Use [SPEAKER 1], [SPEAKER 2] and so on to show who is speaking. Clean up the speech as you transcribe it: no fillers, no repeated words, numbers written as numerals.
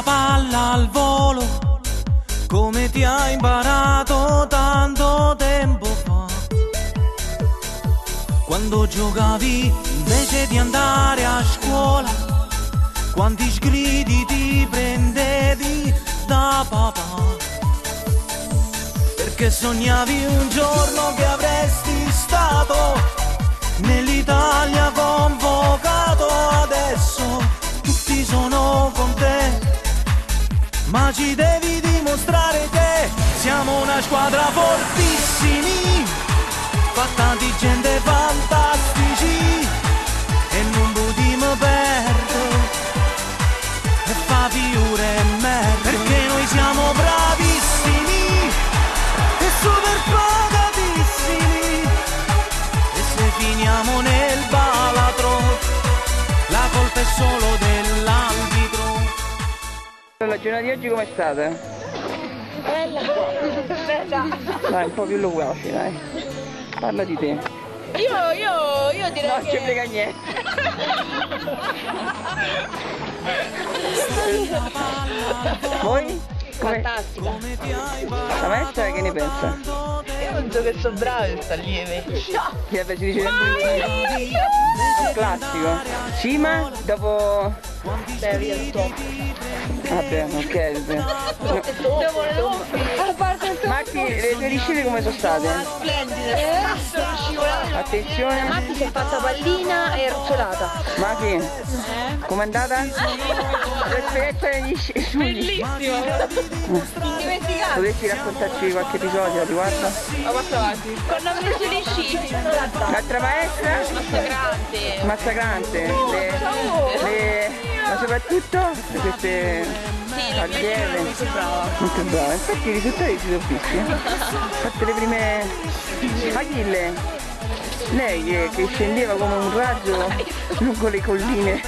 [SPEAKER 1] la palla al volo, come ti ha imparato tanto tempo fa. Quando giocavi invece di andare a scuola, quanti sgridi ti prendevi da papà. Perché sognavi un giorno che avresti stato nell'Italia convocato. Adesso tutti sono con te, ma ci devi dimostrare che siamo una squadra fortissimi, fatta di gente fantastici, e non potremo perdere e fa figure e merda, perché noi siamo bravissimi e super pagatissimi, e se finiamo nel baratro la colpa è solo dell'arbitro.
[SPEAKER 2] La giornata di oggi com'è stata?
[SPEAKER 3] Bella, bella.
[SPEAKER 2] Dai, un po' più loquace, dai. Parla di te.
[SPEAKER 3] Io direi
[SPEAKER 2] no,
[SPEAKER 3] che...
[SPEAKER 2] ci frega niente. Voi?
[SPEAKER 3] Fantastica.
[SPEAKER 2] La maestra che ne pensa?
[SPEAKER 3] Io penso che sono bravi questi allievi.
[SPEAKER 2] Sì, vabbè, si dice sempre un classico. Cima, dopo... Vabbè, ok. Marti, le tue discese come sono state?
[SPEAKER 3] Splendide. Sono scivolata.
[SPEAKER 2] Attenzione.
[SPEAKER 3] Marti si è fatta pallina e ruzzolata.
[SPEAKER 2] Maki, com'è andata? L'esperienza degli studi.
[SPEAKER 3] Indimenticato.
[SPEAKER 2] Potresti raccontarci qualche episodio a riguardo?
[SPEAKER 3] Ma passo avanti. Quando ho preso gli sci.
[SPEAKER 2] L'altra maestra?
[SPEAKER 3] Massacrante.
[SPEAKER 2] Massacrante. Ma soprattutto queste allieve.
[SPEAKER 3] Molto brava.
[SPEAKER 2] Molto brava. Infatti i risultati si sono visti. Fatte le prime... Achille, lei che scendeva come un raggio lungo le colline